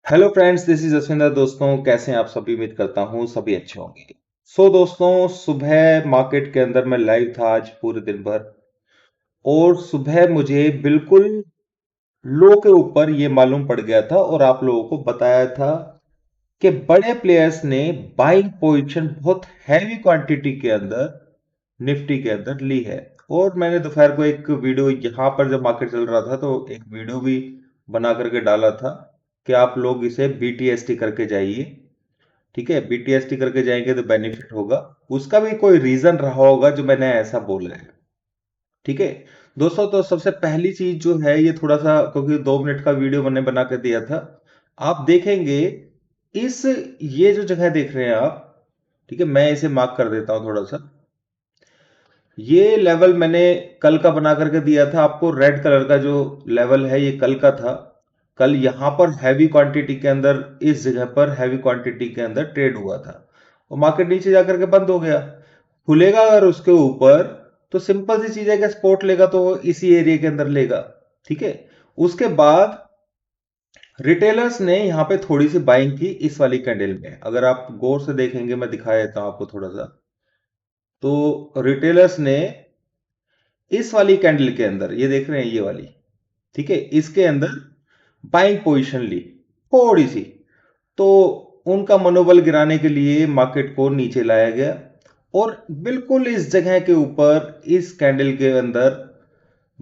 Hello friends, this is Jaswinder. दोस्तों, कैसे हैं आप सभी? उम्मीद करता हूँ सभी अच्छे होंगे। दोस्तों, सुबह मार्केट के अंदर मैं लाइव था आज पूरे दिन भर। और सुबह मुझे बिल्कुल लो के ऊपर ये मालूम पड़ गया था और आप लोगों को बताया था कि बड़े प्लेयर्स ने बाइंग पोजीशन बहुत हैवी क्वांटिटी के अंदर निफ्टी के अंदर ली है। और मैंने दोपहर को एक वीडियो यहाँ पर जब मार्केट चल रहा था तो एक वीडियो भी बना करके डाला था कि आप लोग इसे बीटीएसटी करके जाइए। ठीक है, बीटीएसटी करके जाएंगे तो बेनिफिट होगा। उसका भी कोई रीजन रहा होगा जो मैंने ऐसा बोला है। ठीक है दोस्तों, तो सबसे पहली चीज जो है ये थोड़ा सा, क्योंकि 2 मिनट का वीडियो मैंने बना के दिया था। आप देखेंगे इस ये जो जगह देख रहे हैं आप। ठीक है, मैं इसे मार्क कर देता हूं थोड़ा सा। ये लेवल मैंने कल का बना करके दिया था आपको। रेड कलर का जो लेवल है ये कल का था। कल यहां पर हैवी क्वांटिटी के अंदर, इस जगह पर हैवी क्वांटिटी के अंदर ट्रेड हुआ था और मार्केट नीचे जाकर के बंद हो गया। खुलेगा अगर उसके ऊपर तो सिंपल सी चीज है कि सपोर्ट लेगा तो वो इसी एरिया के अंदर लेगा। ठीक है, उसके बाद रिटेलर्स ने यहां पे थोड़ी सी बाइंग की इस वाली कैंडल में। अगर आप गौर से देखेंगे, मैं दिखा देता हूं आपको थोड़ा सा। तो रिटेलर्स ने इस वाली कैंडल के अंदर, ये देख रहे हैं ये वाली, ठीक है, इसके अंदर बाइंग पोजीशन ली थोड़ी सी। तो उनका मनोबल गिराने के लिए मार्केट को नीचे लाया गया और बिल्कुल इस जगह के ऊपर इस कैंडल के अंदर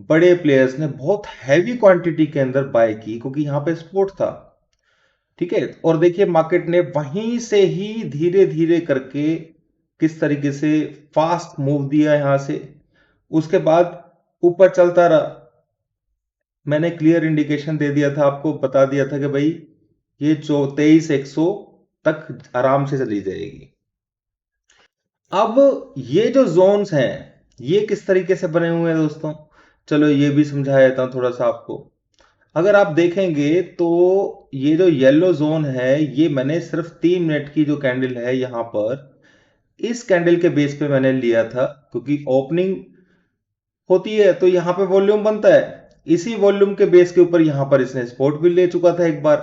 बड़े प्लेयर्स ने बहुत हैवी क्वांटिटी के अंदर बाय की, क्योंकि यहां पे सपोर्ट था। ठीक है, और देखिए मार्केट ने वहीं से ही धीरे धीरे करके किस तरीके से फास्ट मूव दिया यहां से। उसके बाद ऊपर चलता रहा। मैंने क्लियर इंडिकेशन दे दिया था आपको, बता दिया था कि भाई ये 23,100 तक आराम से चली जाएगी। अब ये जो जोन्स हैं ये किस तरीके से बने हुए हैं दोस्तों, चलो ये भी समझा देता हूं थोड़ा सा आपको। अगर आप देखेंगे तो ये जो येलो जोन है ये मैंने सिर्फ 3 मिनट की जो कैंडल है यहां पर, इस कैंडल के बेस पे मैंने लिया था। क्योंकि ओपनिंग होती है तो यहां पे वॉल्यूम बनता है। इसी वॉल्यूम के बेस के ऊपर यहां पर इसने सपोर्ट भी ले चुका था एक बार।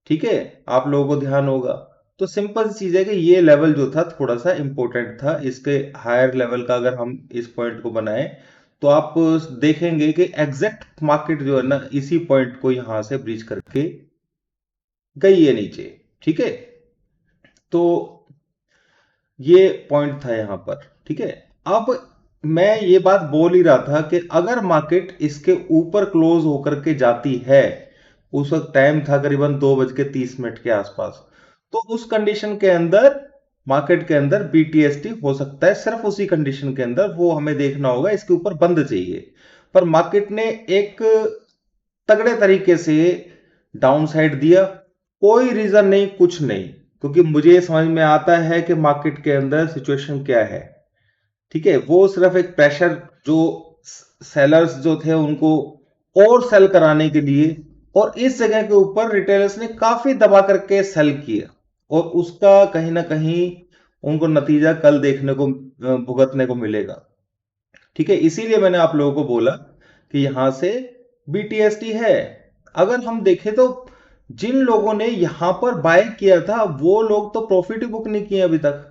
ठीक है, आप लोगों को ध्यान होगा। तो सिंपल सी चीज है कि ये लेवल जो था थोड़ा सा इंपॉर्टेंट था। इसके हायर लेवल का अगर हम इस पॉइंट को बनाएं तो आप देखेंगे कि एग्जैक्ट मार्केट जो है ना इसी पॉइंट को यहां से ब्रीच करके गई है नीचे। ठीक है, तो ये पॉइंट था यहां पर। ठीक है, अब मैं ये बात बोल ही रहा था कि अगर मार्केट इसके ऊपर क्लोज होकर के जाती है, उस वक्त टाइम था करीबन 2:30 के आसपास, तो उस कंडीशन के अंदर मार्केट के अंदर बीटीएसटी हो सकता है। सिर्फ उसी कंडीशन के अंदर वो हमें देखना होगा, इसके ऊपर बंद चाहिए। पर मार्केट ने एक तगड़े तरीके से डाउन साइड दिया। कोई रीजन नहीं, कुछ नहीं, क्योंकि मुझे समझ में आता है कि मार्केट के अंदर सिचुएशन क्या है। ठीक है, वो सिर्फ एक प्रेशर जो सेलर्स जो थे उनको और सेल कराने के लिए, और इस जगह के ऊपर रिटेलर्स ने काफी दबा करके सेल किया और उसका कहीं ना कहीं उनको नतीजा कल देखने को भुगतने को मिलेगा। ठीक है, इसीलिए मैंने आप लोगों को बोला कि यहां से बीटीएसटी है। अगर हम देखें तो जिन लोगों ने यहां पर बाय किया था वो लोग तो प्रॉफिट ही बुक नहीं किए अभी तक।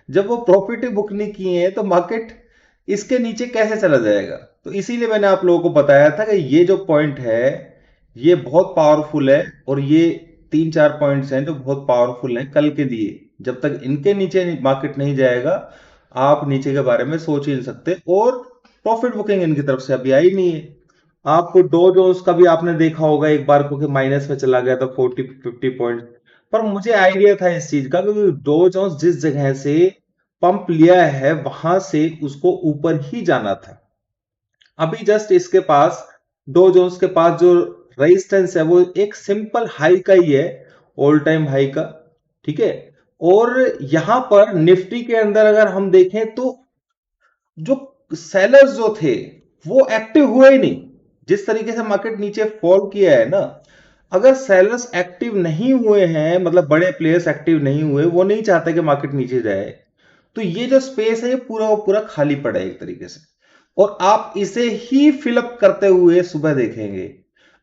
जब वो प्रॉफिट ही बुक नहीं किए हैं तो मार्केट इसके नीचे कैसे चला जाएगा? तो इसीलिए मैंने आप लोगों को बताया था कि ये जो पॉइंट है ये बहुत पावरफुल है और ये 3-4 पॉइंट्स हैं जो बहुत पावरफुल हैं कल के लिए। जब तक इनके नीचे मार्केट नहीं जाएगा आप नीचे के बारे में सोच ही नहीं सकते। और प्रॉफिट बुकिंग इनकी तरफ से अभी आई नहीं है। आपको डो जोन्स का भी आपने देखा होगा एक बार, क्योंकि माइनस में चला गया था 40-50 पॉइंट। पर मुझे आइडिया था इस चीज का, क्योंकि डो जोन्स जिस जगह से पंप लिया है वहां से उसको ऊपर ही जाना था। अभी जस्ट इसके पास, डो जोन्स के पास जो रेजिस्टेंस है वो एक सिंपल हाई का ही है, ऑल टाइम हाई का। ठीक है, और यहां पर निफ्टी के अंदर अगर हम देखें तो जो सेलर्स जो थे वो एक्टिव हुए ही नहीं। जिस तरीके से मार्केट नीचे फॉल किया है ना, अगर सेलर्स एक्टिव नहीं हुए हैं, मतलब बड़े प्लेयर्स एक्टिव नहीं हुए, वो नहीं चाहते कि मार्केट नीचे जाए, तो ये जो स्पेस है ये पूरा वो पूरा खाली पड़ा है एक तरीके से। और आप इसे ही फिलअप करते हुए सुबह देखेंगे।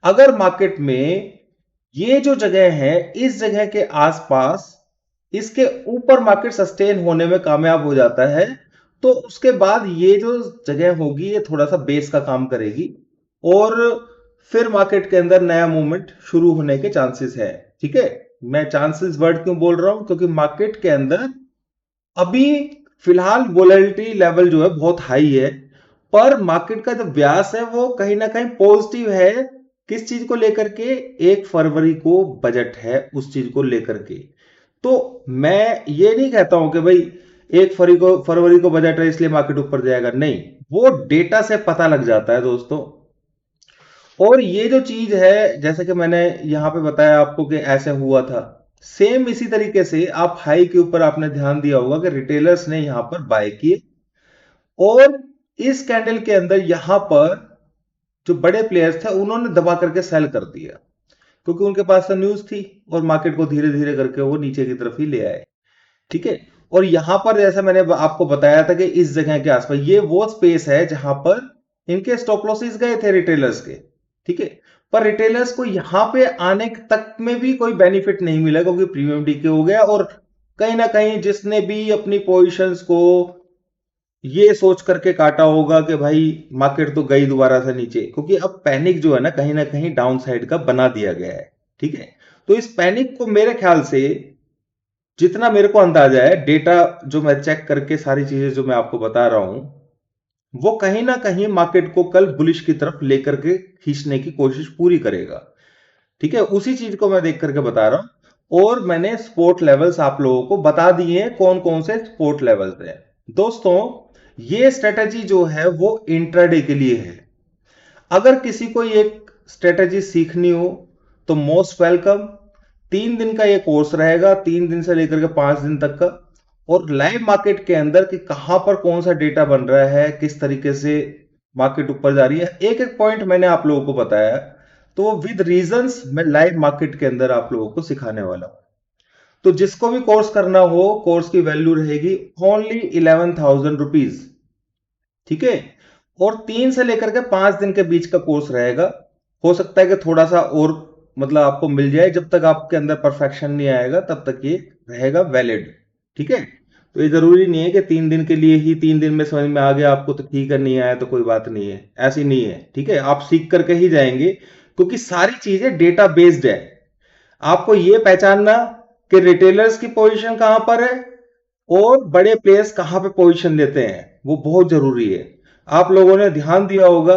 अगर मार्केट में ये जो जगह है, इस जगह के आसपास इसके ऊपर मार्केट सस्टेन होने में कामयाब हो जाता है, तो उसके बाद ये जो जगह होगी ये थोड़ा सा बेस का काम करेगी और फिर मार्केट के अंदर नया मूवमेंट शुरू होने के चांसेस है। ठीक है, मैं चांसेस वर्ड क्यों बोल रहा हूं, क्योंकि मार्केट के अंदर अभी फिलहाल वोलेटिलिटी लेवल जो है बहुत हाई है, पर मार्केट का जो व्यास है वो कहीं ना कहीं पॉजिटिव है। किस चीज को लेकर के? 1 फरवरी को बजट है, उस चीज को लेकर के। तो मैं ये नहीं कहता हूं कि भाई 1 फरवरी को बजट है इसलिए मार्केट ऊपर जाएगा, नहीं, वो डेटा से पता लग जाता है दोस्तों। और ये जो चीज है, जैसे कि मैंने यहां पे बताया आपको कि ऐसे हुआ था, सेम इसी तरीके से आप हाई के ऊपर आपने ध्यान दिया होगा कि रिटेलर्स ने यहां पर बाय किए और इस कैंडल के अंदर यहां पर जो बड़े प्लेयर्स थे उन्होंने दबा करके सेल कर दिया, क्योंकि उनके पास तो न्यूज थी और मार्केट को धीरे धीरे करके वो नीचे की तरफ ही ले आए। ठीक है, और यहां पर जैसा मैंने आपको बताया था कि इस जगह के आसपास ये वो स्पेस है जहां पर इनके स्टॉप लॉसेस गए थे रिटेलर्स के। ठीक है, पर रिटेलर्स को यहां पे आने तक में भी कोई बेनिफिट नहीं मिला, क्योंकि प्रीमियम डीके हो गया और कहीं ना कहीं जिसने भी अपनी पोजीशंस को ये सोच करके काटा होगा कि भाई मार्केट तो गई दोबारा से नीचे, क्योंकि अब पैनिक जो है ना कहीं डाउन साइड का बना दिया गया है। ठीक है, तो इस पैनिक को मेरे ख्याल से, जितना मेरे को अंदाजा है, डेटा जो मैं चेक करके सारी चीजें जो मैं आपको बता रहा हूं, वो कहीं ना कहीं मार्केट को कल बुलिश की तरफ लेकर के खींचने की कोशिश पूरी करेगा। ठीक है, उसी चीज को मैं देख करके बता रहा हूं और मैंने सपोर्ट लेवल्स आप लोगों को बता दिए हैं, कौन कौन से सपोर्ट लेवल्स हैं। दोस्तों, ये स्ट्रेटेजी जो है वो इंट्राडे के लिए है। अगर किसी को ये स्ट्रेटेजी सीखनी हो तो मोस्ट वेलकम। 3 दिन का ये कोर्स रहेगा, 3 दिन से लेकर के 5 दिन तक का, और लाइव मार्केट के अंदर कि कहां पर कौन सा डेटा बन रहा है, किस तरीके से मार्केट ऊपर जा रही है, एक एक पॉइंट मैंने आप लोगों को बताया। तो विद रीजंस मैं लाइव मार्केट के अंदर आप लोगों को सिखाने वाला हूं। तो जिसको भी कोर्स करना हो, कोर्स की वैल्यू रहेगी ओनली 11,000 रुपीज। ठीक है, और 3 से लेकर के 5 दिन के बीच का कोर्स रहेगा। हो सकता है कि थोड़ा सा और मतलब आपको मिल जाए, जब तक आपके अंदर परफेक्शन नहीं आएगा तब तक ये रहेगा वैलिड। ठीक है, तो ये जरूरी नहीं है कि 3 दिन के लिए ही, 3 दिन में समझ में आ गया आपको तो ठीक है, नहीं आया तो कोई बात नहीं है, ऐसी नहीं है। ठीक है, आप सीख करके ही जाएंगे, क्योंकि सारी चीजें डेटा बेस्ड है। आपको ये पहचानना कि रिटेलर्स की पोजीशन कहां पर है और बड़े प्लेयर्स कहां पे पोजीशन लेते हैं, वो बहुत जरूरी है। आप लोगों ने ध्यान दिया होगा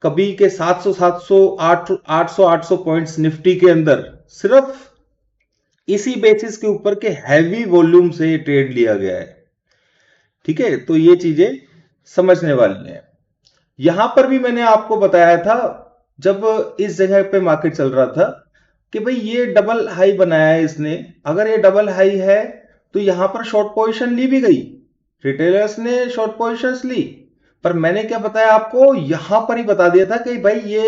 कभी के 700 700 800 800 800 पॉइंट्स निफ्टी के अंदर सिर्फ इसी बेसिस के ऊपर के हैवी वॉल्यूम से ट्रेड लिया गया है। ठीक है, तो ये चीजें समझने वाली हैं। यहां पर भी मैंने आपको बताया था, जब इस जगह पे मार्केट चल रहा था, कि भाई ये डबल हाई बनाया है इसने, अगर ये डबल हाई है तो यहां पर शॉर्ट पोजीशन ली भी गई, रिटेलर्स ने शॉर्ट पोजीशंस ली। पर मैंने क्या बताया आपको, यहां पर ही बता दिया था कि भाई ये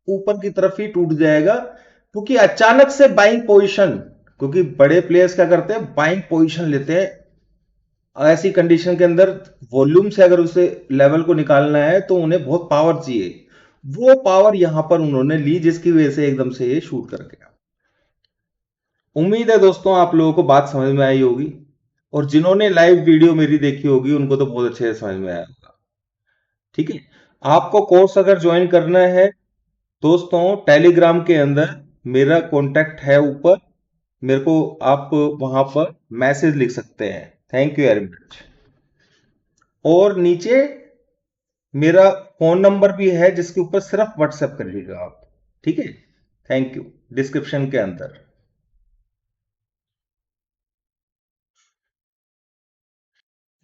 ऊपर की तरफ ही टूट जाएगा, क्योंकि अचानक से बाइंग पोजीशन, क्योंकि बड़े प्लेयर्स क्या करते हैं, बाइंग पोजीशन लेते हैं ऐसी कंडीशन के अंदर। वॉल्यूम से अगर उसे लेवल को निकालना है तो उन्हें बहुत पावर चाहिए, वो पावर यहां पर उन्होंने ली, जिसकी वजह से एकदम से ये शूट कर गया। उम्मीद है दोस्तों आप लोगों को बात समझ में आई होगी, और जिन्होंने लाइव वीडियो मेरी देखी होगी उनको तो बहुत अच्छे से समझ में आया होगा। ठीक है, आपको कोर्स अगर ज्वाइन करना है दोस्तों, टेलीग्राम के अंदर मेरा कॉन्टेक्ट है ऊपर, मेरे को आप वहां पर मैसेज लिख सकते हैं। Thank you very much. और नीचे मेरा फोन नंबर भी है जिसके ऊपर सिर्फ व्हाट्सएप करिएगा आप। ठीक है, थैंक यू। डिस्क्रिप्शन के अंदर।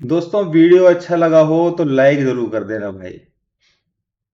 दोस्तों, वीडियो अच्छा लगा हो तो लाइक जरूर कर देना भाई।